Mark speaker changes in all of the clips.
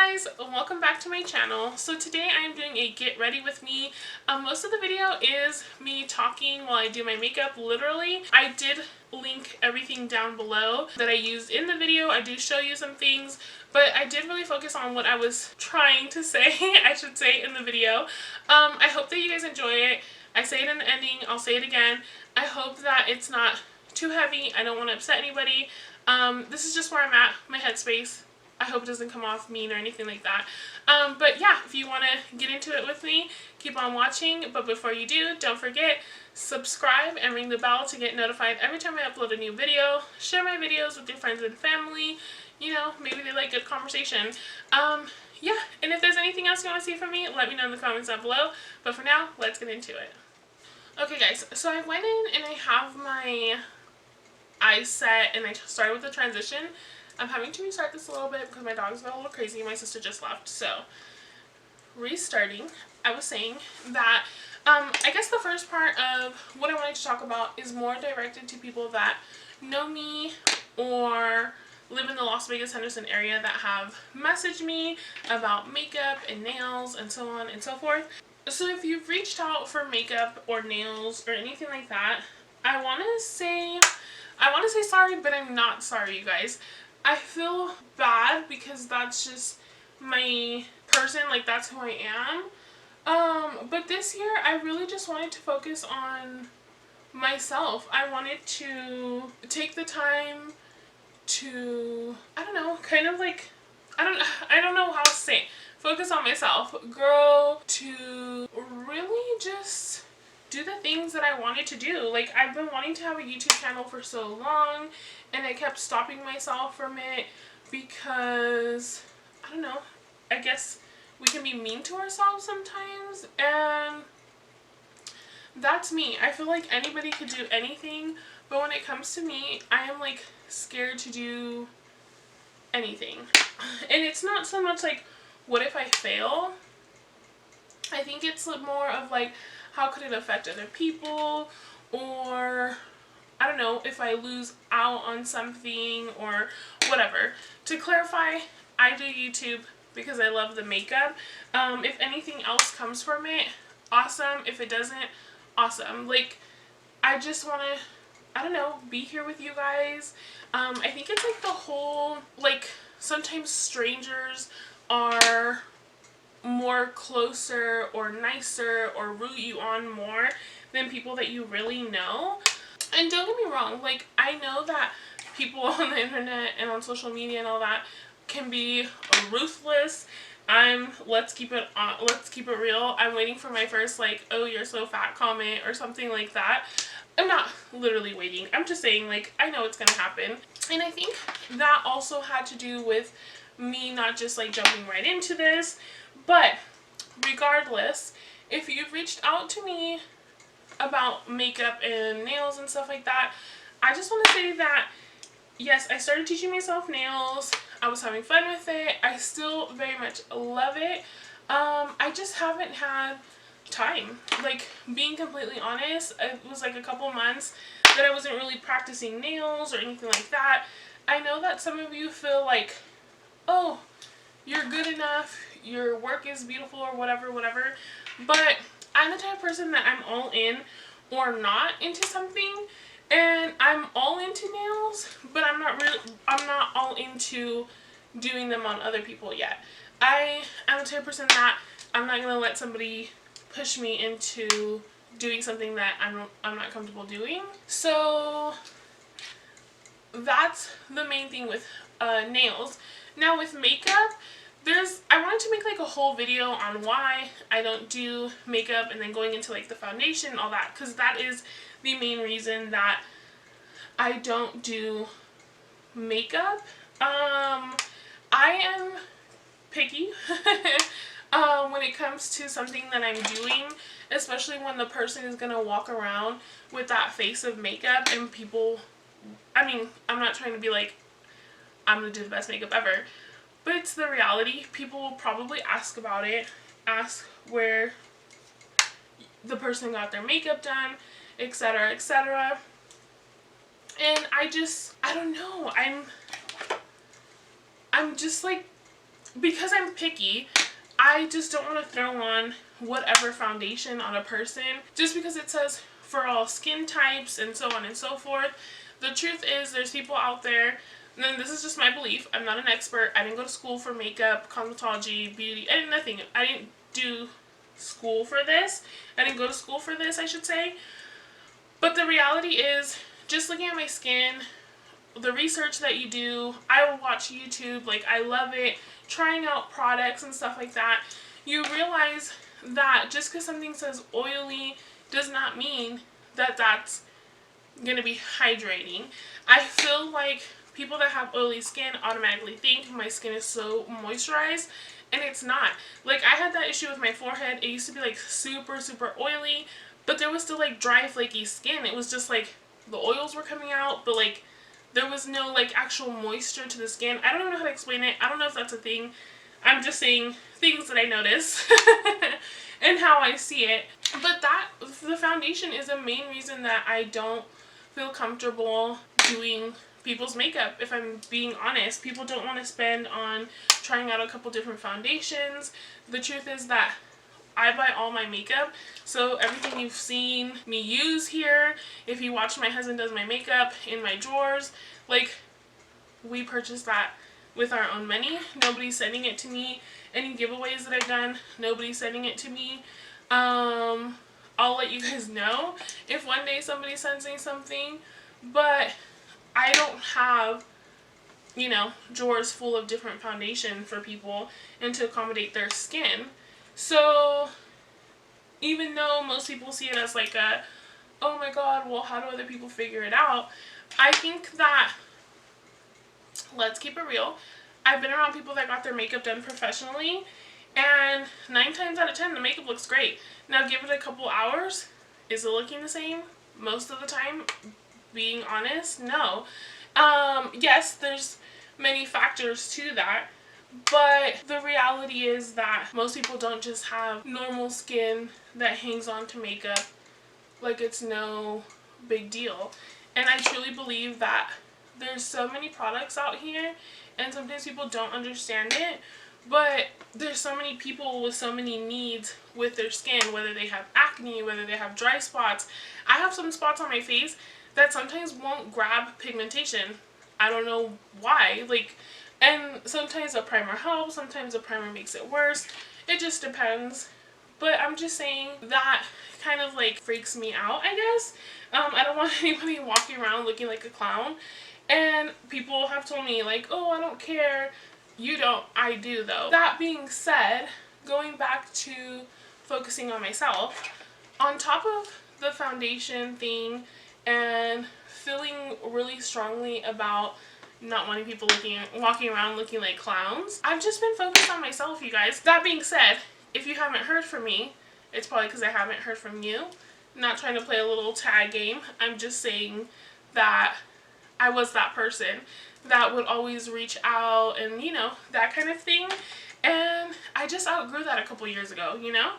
Speaker 1: guys, welcome back to my channel. So today I am doing a get ready with me. Most of the video is me talking while I do my makeup, literally. I did link everything down below that I used in the video. I do show you some things, but I did really focus on what I was trying to say, I should say, in the video. I hope that you guys enjoy it. I say it in the ending, I'll say it again. I hope that it's not too heavy. I don't want to upset anybody. This is just where I'm at, my headspace. I hope it doesn't come off mean or anything like that. But yeah, if you want to get into it with me, keep on watching. But before you do, don't forget, subscribe and ring the bell to get notified every time I upload a new video. Share my videos with your friends and family. You know, maybe they like good conversation. Yeah, and if there's anything else you want to see from me, let me know in the comments down below. But for now, let's get into it. Okay guys, so I went in and I have my eyes set and I started with the transition. I'm having to restart this a little bit because my dogs got a little crazy. My sister just left, so restarting. I was saying that I guess the first part of what I wanted to talk about is more directed to people that know me or live in the Las Vegas Henderson area that have messaged me about makeup and nails and so on and so forth. So if you've reached out for makeup or nails or anything like that, I want to say sorry, but I'm not sorry, you guys. I feel bad because that's just my person, like that's who I am. But this year I really just wanted to focus on myself. I wanted to take the time to, I don't know, kind of like, I don't know how to say it. Focus on myself, grow, to really just do the things that I wanted to do. Like, I've been wanting to have a YouTube channel for so long, and I kept stopping myself from it because, I don't know, I guess we can be mean to ourselves sometimes, and that's me. I feel like anybody could do anything, but when it comes to me, I am like scared to do anything. And it's not so much like, what if I fail? I think it's more of like, how could it affect other people, or I don't know, if I lose out on something or whatever. To clarify, I do YouTube because I love the makeup. If anything else comes from it, awesome. If it doesn't, awesome. Like, I just want to, I don't know, be here with you guys. I think it's like the whole, like, sometimes strangers are more closer or nicer or root you on more than people that you really know. And don't get me wrong, like, I know that people on the internet and on social media and all that can be ruthless. Let's keep it real. I'm waiting for my first, like, oh, you're so fat comment or something like that. I'm not literally waiting. I'm just saying, like, I know it's gonna happen. And I think that also had to do with me not just, like, jumping right into this. But regardless, if you've reached out to me about makeup and nails and stuff like that, I just want to say that yes, I started teaching myself nails. I was having fun with it. I still very much love it. I just haven't had time. Like, being completely honest, it was like a couple months that I wasn't really practicing nails or anything like that. I know that some of you feel like, oh, you're good enough, your work is beautiful or whatever, but I'm the type of person that I'm all in or not into something, and I'm all into nails, but I'm not all into doing them on other people yet. I am the type of person that I'm not gonna let somebody push me into doing something that I'm not comfortable doing. So that's the main thing with nails. Now with makeup, I wanted to make like a whole video on why I don't do makeup and then going into like the foundation and all that, because that is the main reason that I don't do makeup. I am picky when it comes to something that I'm doing, especially when the person is gonna walk around with that face of makeup and people, I mean, I'm not trying to be like, I'm gonna do the best makeup ever, but it's the reality. People will probably ask about it, ask where the person got their makeup done, etc., etc. And I don't know, I'm just like, because I'm picky, I just don't want to throw on whatever foundation on a person just because it says for all skin types and so on and so forth. The truth is, there's people out there, and this is just my belief, I'm not an expert, I didn't go to school for makeup, cosmetology, beauty, I did nothing. I didn't do school for this. I didn't go to school for this, I should say. But the reality is, just looking at my skin, the research that you do, I will watch YouTube, like I love it, trying out products and stuff like that, you realize that just because something says oily does not mean that that's going to be hydrating. I feel like people that have oily skin automatically think my skin is so moisturized, and it's not. Like, I had that issue with my forehead. It used to be like super oily, but there was still like dry flaky skin. It was just like the oils were coming out, but like there was no like actual moisture to the skin. I don't even know how to explain it. I don't know if that's a thing. I'm just saying things that I notice and how I see it. But the foundation is a main reason that I don't feel comfortable doing people's makeup. If I'm being honest, people don't want to spend on trying out a couple different foundations. The truth is that I buy all my makeup, so everything you've seen me use here, if you watch my husband does my makeup in my drawers, like, we purchase that with our own money. Nobody's sending it to me. Any giveaways that I've done, nobody's sending it to me. I'll let you guys know if one day somebody sends me something, but I don't have, you know, drawers full of different foundation for people and to accommodate their skin. So even though most people see it as like a, oh my god, well, how do other people figure it out? I think that, let's keep it real, I've been around people that got their makeup done professionally, and 9 times out of 10 the makeup looks great. Now give it a couple hours, is it looking the same most of the time? Being honest, no. Yes, there's many factors to that, but the reality is that most people don't just have normal skin that hangs on to makeup like it's no big deal. And I truly believe that there's so many products out here, and sometimes people don't understand it, but there's so many people with so many needs with their skin, whether they have acne, whether they have dry spots. I have some spots on my face that sometimes won't grab pigmentation. I don't know why. Like, and sometimes a primer helps, sometimes a primer makes it worse. It just depends. But I'm just saying that kind of like freaks me out, I guess. I don't want anybody walking around looking like a clown. And people have told me like, oh, I don't care. You don't. I do though. That being said, going back to focusing on myself, on top of the foundation thing and feeling really strongly about not wanting people walking around looking like clowns, I've just been focused on myself, you guys. That being said, if you haven't heard from me, it's probably because I haven't heard from you. I'm not trying to play a little tag game. I'm just saying that I was that person that would always reach out and, you know, that kind of thing. And I just outgrew that a couple years ago, you know?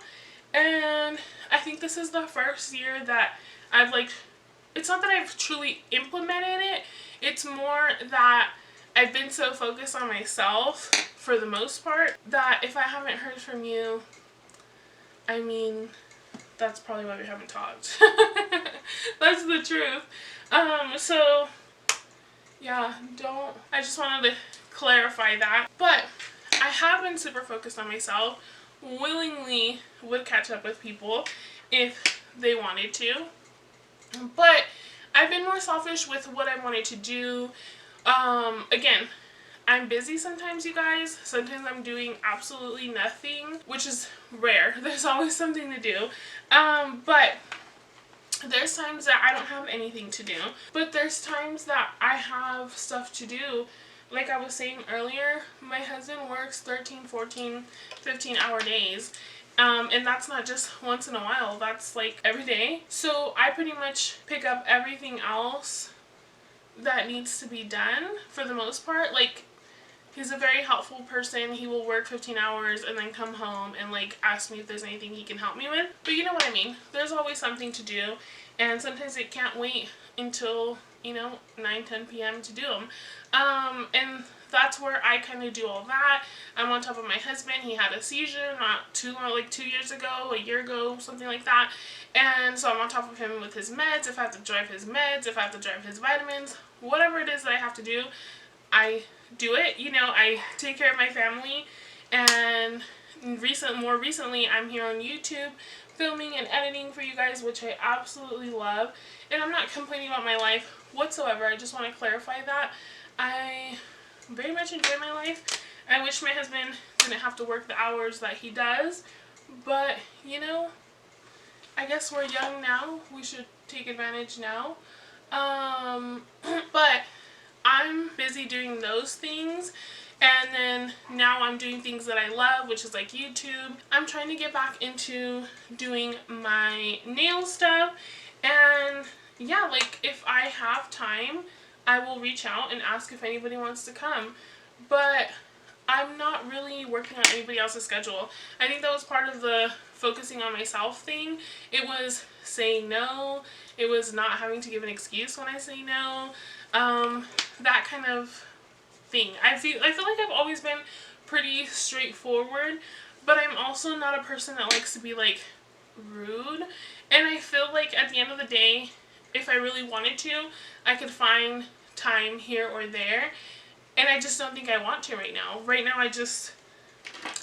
Speaker 1: And I think this is the first year that I've like, it's not that I've truly implemented it, it's more that I've been so focused on myself for the most part that if I haven't heard from you, I mean, that's probably why we haven't talked. That's the truth. So yeah, I just wanted to clarify that. But I have been super focused on myself, willingly would catch up with people if they wanted to. But I've been more selfish with what I wanted to do. Again, I'm busy sometimes, you guys. Sometimes I'm doing absolutely nothing, which is rare. There's always something to do. But there's times that I don't have anything to do. But there's times that I have stuff to do. Like I was saying earlier, my husband works 13, 14, 15-hour days. And that's not just once in a while. That's like every day. So I pretty much pick up everything else that needs to be done for the most part. Like, He's a very helpful person. He will work 15 hours and then come home and like ask me if there's anything he can help me with. But you know what I mean. There's always something to do, and sometimes it can't wait until, you know, 9-10 p.m. to do them. And that's where I kind of do all that. I'm on top of my husband. He had a seizure not too long, like 2 years ago, a year ago, something like that. And so I'm on top of him with his meds. If I have to drive his meds, if I have to drive his vitamins, whatever it is that I have to do, I do it. You know, I take care of my family. And more recently, I'm here on YouTube filming and editing for you guys, which I absolutely love. And I'm not complaining about my life whatsoever. I just want to clarify that. I very much enjoy my life. I wish my husband didn't have to work the hours that he does. But, you know, I guess we're young now. We should take advantage now. But I'm busy doing those things. And then now I'm doing things that I love, which is like YouTube. I'm trying to get back into doing my nail stuff. And yeah, like if I have time, I will reach out and ask if anybody wants to come. But I'm not really working on anybody else's schedule. I think that was part of the focusing on myself thing. It was saying no. It was not having to give an excuse when I say no. That kind of thing. I feel like I've always been pretty straightforward, but I'm also not a person that likes to be like rude. And I feel like at the end of the day, if I really wanted to, I could find time here or there. And I just don't think I want to right now. Right now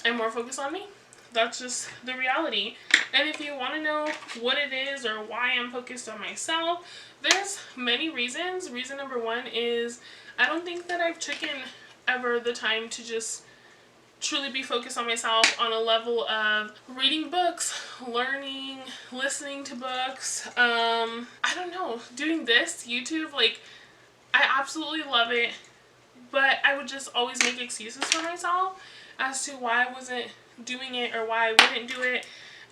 Speaker 1: I'm more focused on me. That's just the reality. And if you want to know what it is or why I'm focused on myself, there's many reasons. Reason number one is I don't think that I've taken ever the time to just truly be focused on myself on a level of reading books, learning, listening to books. I don't know, doing this, YouTube, like I absolutely love it, but I would just always make excuses for myself as to why I wasn't doing it or why I wouldn't do it.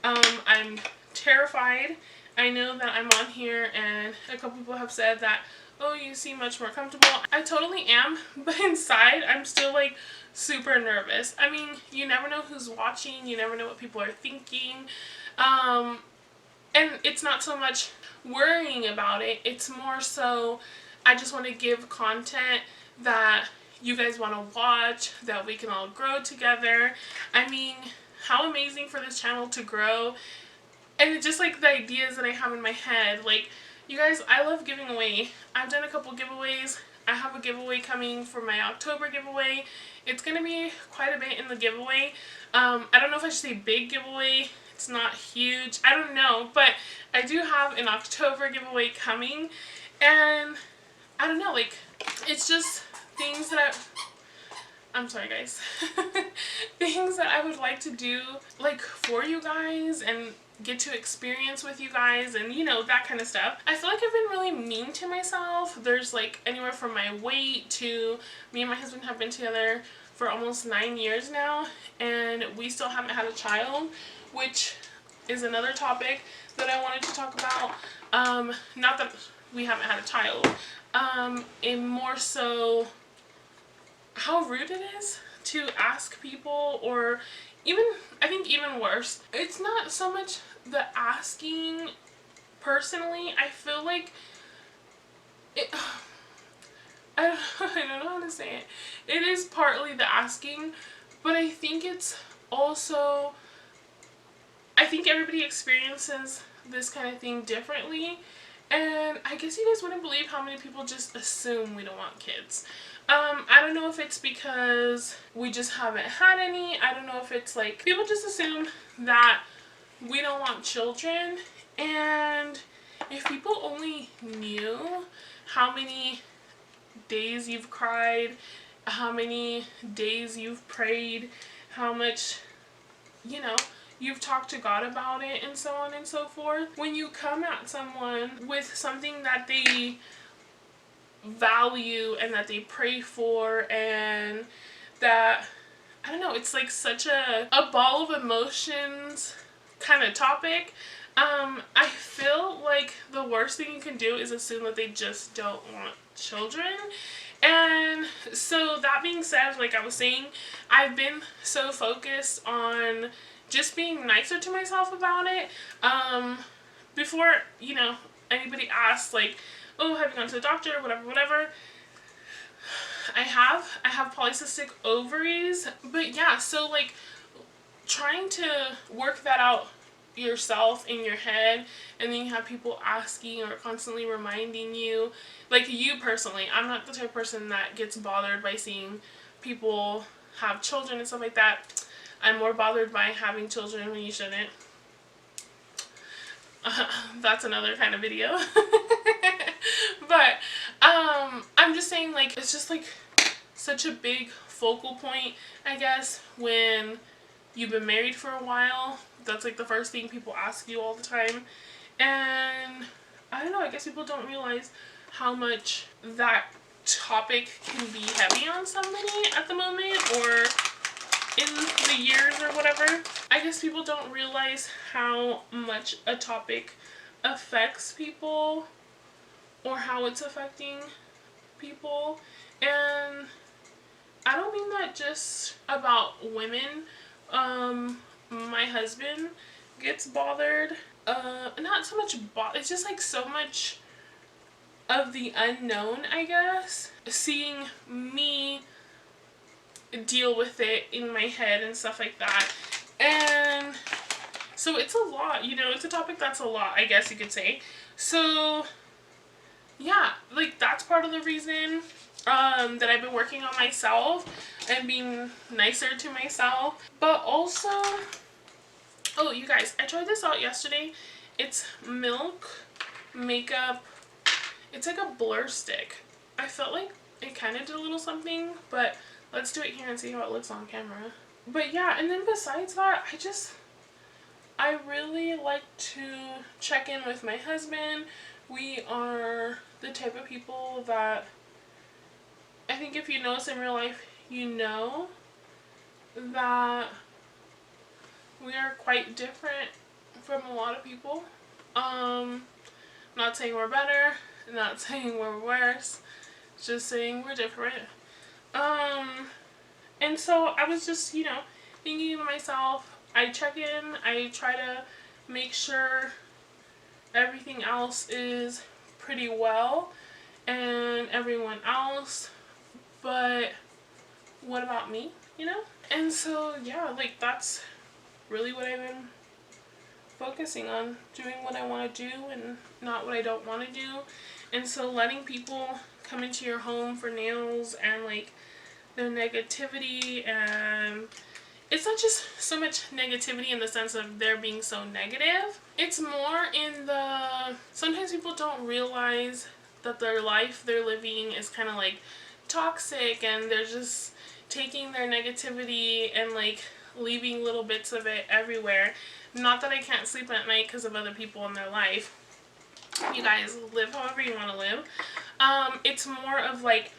Speaker 1: I'm terrified. I know that I'm on here and a couple people have said that, oh, you seem much more comfortable. I totally am, but inside I'm still like super nervous. I mean, you never know who's watching, you never know what people are thinking. And it's not so much worrying about it, it's more so I just want to give content that you guys want to watch, that we can all grow together. I mean, how amazing for this channel to grow. And just like the ideas that I have in my head, like, you guys, I love giving away. I've done a couple giveaways. I have a giveaway coming for my October giveaway. It's going to be quite a bit in the giveaway. I don't know if I should say big giveaway. It's not huge. I don't know. But I do have an October giveaway coming. And I don't know, like, it's just things that I'm sorry guys. Things that I would like to do, like, for you guys and get to experience with you guys and, you know, that kind of stuff. I feel like I've been really mean to myself. There's like anywhere from my weight to me and my husband have been together for almost 9 years now and we still haven't had a child, which is another topic that I wanted to talk about. Not that we haven't had a child, and more so how rude it is to ask people, or even, I think even worse, it's not so much the asking personally. I feel like it, I don't know how to say it. It is partly the asking, but I think it's also, I think everybody experiences this kind of thing differently. And I guess you guys wouldn't believe how many people just assume we don't want kids. I don't know if it's because we just haven't had any. I don't know if it's like people just assume that we don't want children. And if people only knew how many days you've cried, how many days you've prayed, how much, you know, you've talked to God about it and so on and so forth. When you come at someone with something that they value and that they pray for, and that, I don't know, it's like such a ball of emotions kind of topic. I feel like the worst thing you can do is assume that they just don't want children. And so that being said, like I was saying, I've been so focused on just being nicer to myself about it. Before, you know, anybody asks like, oh, have you gone to the doctor, whatever, whatever. I have polycystic ovaries, but yeah, so like trying to work that out yourself in your head, and then you have people asking or constantly reminding you, like you personally, I'm not the type of person that gets bothered by seeing people have children and stuff like that. I'm more bothered by having children when you shouldn't. That's another kind of video. But I'm just saying, like, it's just like such a big focal point, I guess, when you've been married for a while. That's like the first thing people ask you all the time. And I don't know, I guess people don't realize how much that topic can be heavy on somebody at the moment, or in the years or whatever. I guess people don't realize how much a topic affects people, or how it's affecting people. And I don't mean that just about women. My husband gets bothered. Not so much it's just like so much of the unknown, I guess. Seeing me deal with it in my head and stuff like that. And so it's a lot, you know, it's a topic that's a lot, I guess you could say. So yeah, like that's part of the reason that I've been working on myself and being nicer to myself. But also, oh, you guys, I tried this out yesterday. It's Milk Makeup. It's like a blur stick. I felt like it kind of did a little something, but let's do it here and see how it looks on camera. But yeah, and then besides that, I really like to check in with my husband. We are the type of people that, I think if you know us in real life, you know that we are quite different from a lot of people. Not saying we're better, not saying we're worse, just saying we're different. And so I was just, you know, thinking to myself, I check in, I try to make sure everything else is pretty well, and everyone else, but what about me, you know? And so yeah, like that's really what I've been focusing on, doing what I want to do and not what I don't want to do. And so letting people come into your home for nails and like their negativity, and it's not just so much negativity in the sense of they're being so negative. It's more in the, sometimes people don't realize that their life they're living is kind of like toxic, and they're just taking their negativity and like leaving little bits of it everywhere. Not that I can't sleep at night because of other people in their life. You guys live however you want to live. It's more of like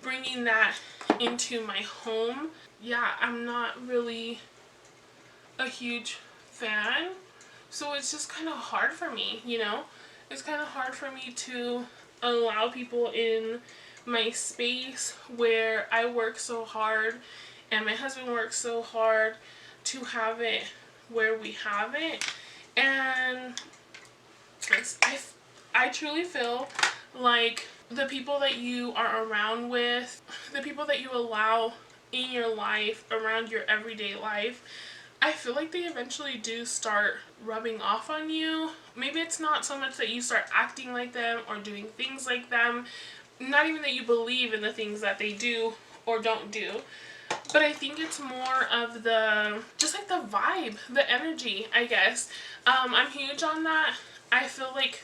Speaker 1: bringing that into my home. Yeah, I'm not really a huge fan, so it's just kind of hard for me, you know? It's kind of hard for me to allow people in my space where I work so hard and my husband works so hard to have it where we have it. And I truly feel like the people that you are around with, the people that you allow in your life, around your everyday life, I feel like they eventually do start rubbing off on you. Maybe it's not so much that you start acting like them or doing things like them, not even that you believe in the things that they do or don't do, but I think it's more of the, just like the vibe, the energy, I guess. I'm huge on that. I feel like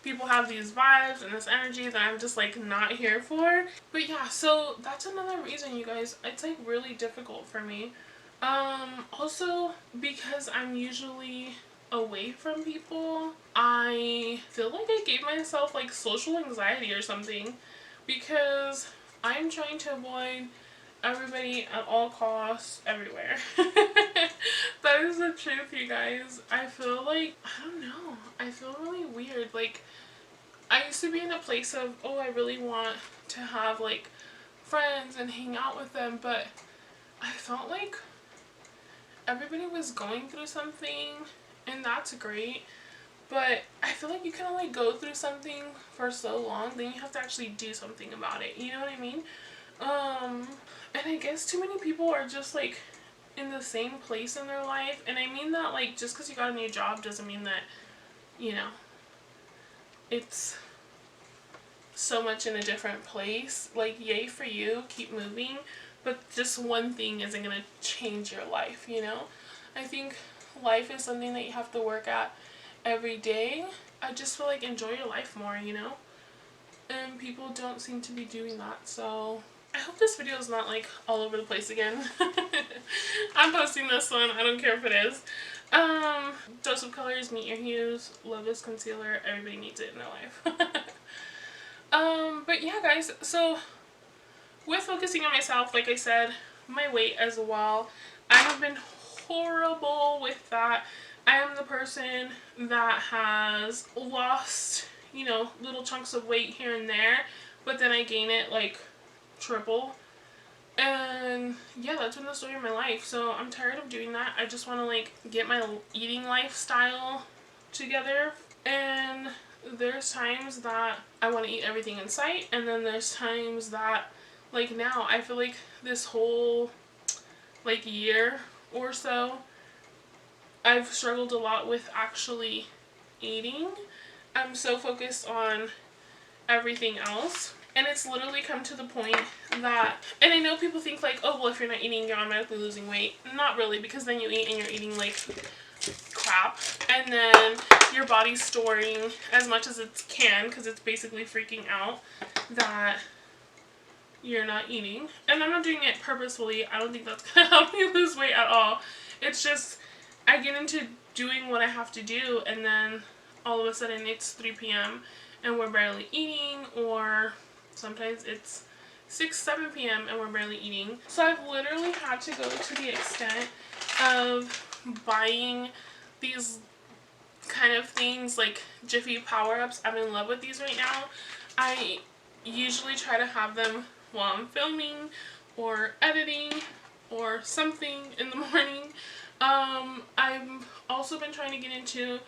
Speaker 1: people have these vibes and this energy that I'm just like not here for. But yeah, so that's another reason, you guys, it's like really difficult for me. Also because I'm usually away from people, I feel like I gave myself like social anxiety or something, because I'm trying to avoid everybody at all costs everywhere. That is the truth, you guys. I feel like, I don't know, I feel really weird. Like, I used to be in a place of, oh, I really want to have like friends and hang out with them, but I felt like everybody was going through something, and that's great, but I feel like you can only go through something for so long, then you have to actually do something about it, you know what I mean? And I guess too many people are just like in the same place in their life, and I mean that like just because you got a new job doesn't mean that, you know, it's so much in a different place. Like, yay for you, keep moving, but just one thing isn't gonna change your life, you know? I think life is something that you have to work at every day. I just feel like enjoy your life more, you know? And people don't seem to be doing that, so I hope this video is not like all over the place again. I'm posting this one, I don't care if it is. Dose of colors, meet your hues, love this concealer, everybody needs it in their life. But yeah guys, so with focusing on myself, like I said, my weight as well, I have been horrible with that. I am the person that has lost, you know, little chunks of weight here and there, but then I gain it like triple. And yeah, that's been the story of my life. So I'm tired of doing that. I just want to like get my eating lifestyle together. And there's times that I want to eat everything in sight, and then there's times that, like now, I feel like this whole like year or so, I've struggled a lot with actually eating. I'm so focused on everything else, and it's literally come to the point that, and I know people think like, oh well, if you're not eating you're automatically losing weight. Not really, because then you eat and you're eating like crap, and then your body's storing as much as it can because it's basically freaking out that you're not eating. And I'm not doing it purposefully. I don't think that's gonna help me lose weight at all. It's just I get into doing what I have to do, and then all of a sudden it's 3 p.m. and we're barely eating, or sometimes it's 6-7 p.m. and we're barely eating. So I've literally had to go to the extent of buying these kind of things like Jiffy power-ups. I'm in love with these right now. I usually try to have them while I'm filming or editing or something in the morning. I've also been trying to get into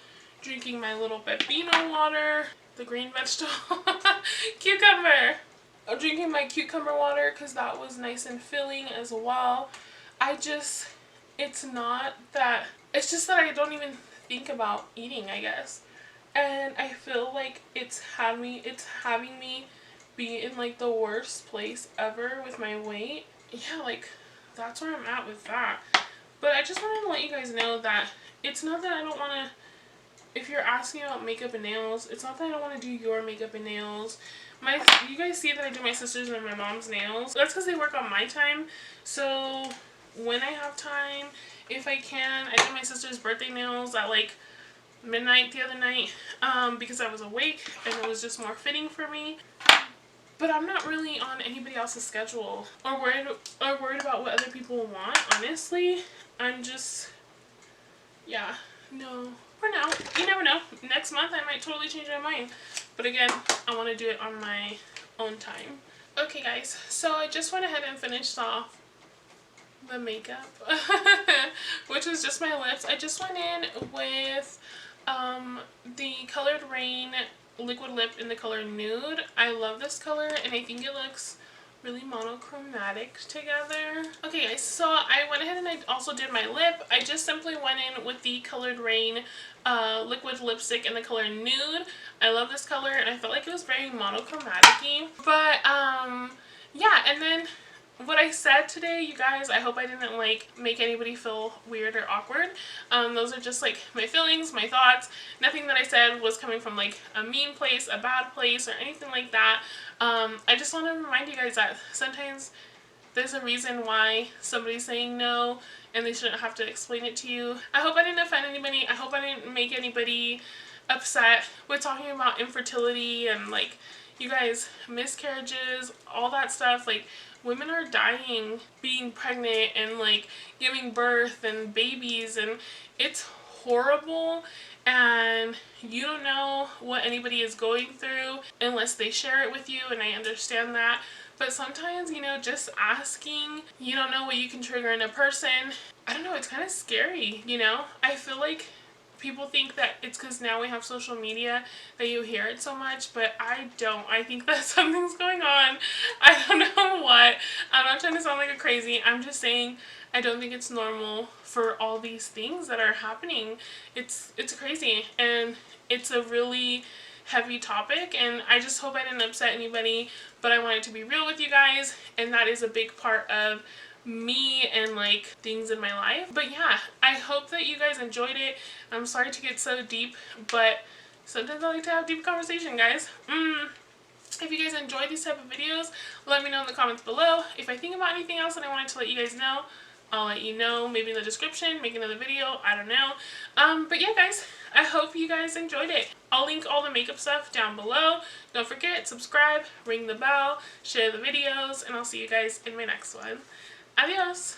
Speaker 1: drinking my little pepino water, the green vegetable, cucumber. I'm drinking my cucumber water because that was nice and filling as well. It's not that, it's just that I don't even think about eating, I guess. And I feel like it's having me be in like the worst place ever with my weight. Yeah, like that's where I'm at with that. But I just wanted to let you guys know that it's not that I don't want to, if you're asking about makeup and nails, it's not that I don't want to do your makeup and nails. You guys see that I do my sister's and my mom's nails. That's because they work on my time. So when I have time, if I can, I did my sister's birthday nails at like midnight the other night because I was awake and it was just more fitting for me. But I'm not really on anybody else's schedule or worried about what other people want, honestly. I'm just, yeah, no. For now, you never know. Next month I might totally change my mind. But again, I want to do it on my own time. Okay guys, so I just went ahead and finished off the makeup, which was just my lips. I just went in with the colored Raine liquid lip in the color Nude. I love this color and I think it looks really monochromatic together. Okay guys, so I went ahead and I also did my lip. I just simply went in with the colored Raine liquid lipstick in the color Nude. I love this color and I felt like it was very monochromatic-y. But yeah, and then what I said today, you guys, I hope I didn't like make anybody feel weird or awkward. Those are just like my feelings, my thoughts. Nothing that I said was coming from like a mean place, a bad place, or anything like that. I just want to remind you guys that sometimes there's a reason why somebody's saying no and they shouldn't have to explain it to you. I hope I didn't offend anybody. I hope I didn't make anybody upset with talking about infertility and like, you guys, miscarriages, all that stuff. Like, women are dying being pregnant and like giving birth and babies, and it's horrible, and you don't know what anybody is going through unless they share it with you, and I understand that. But sometimes, you know, just asking, you don't know what you can trigger in a person. I don't know, it's kind of scary, you know? I feel like people think that it's because now we have social media that you hear it so much, but I don't. I think that something's going on. I don't know what. I'm not trying to sound like a crazy. I'm just saying I don't think it's normal for all these things that are happening. It's crazy, and it's a really heavy topic, and I just hope I didn't upset anybody, but I wanted to be real with you guys, and that is a big part of me and like things in my life. But yeah, I hope that you guys enjoyed it. I'm sorry to get so deep, but sometimes I like to have deep conversation, guys. If you guys enjoy these type of videos, let me know in the comments below. If I think about anything else that I wanted to let you guys know, I'll let you know, maybe in the description, make another video, I don't know. But yeah, guys, I hope you guys enjoyed it. I'll link all the makeup stuff down below. Don't forget, subscribe, ring the bell, share the videos, and I'll see you guys in my next one. Adios!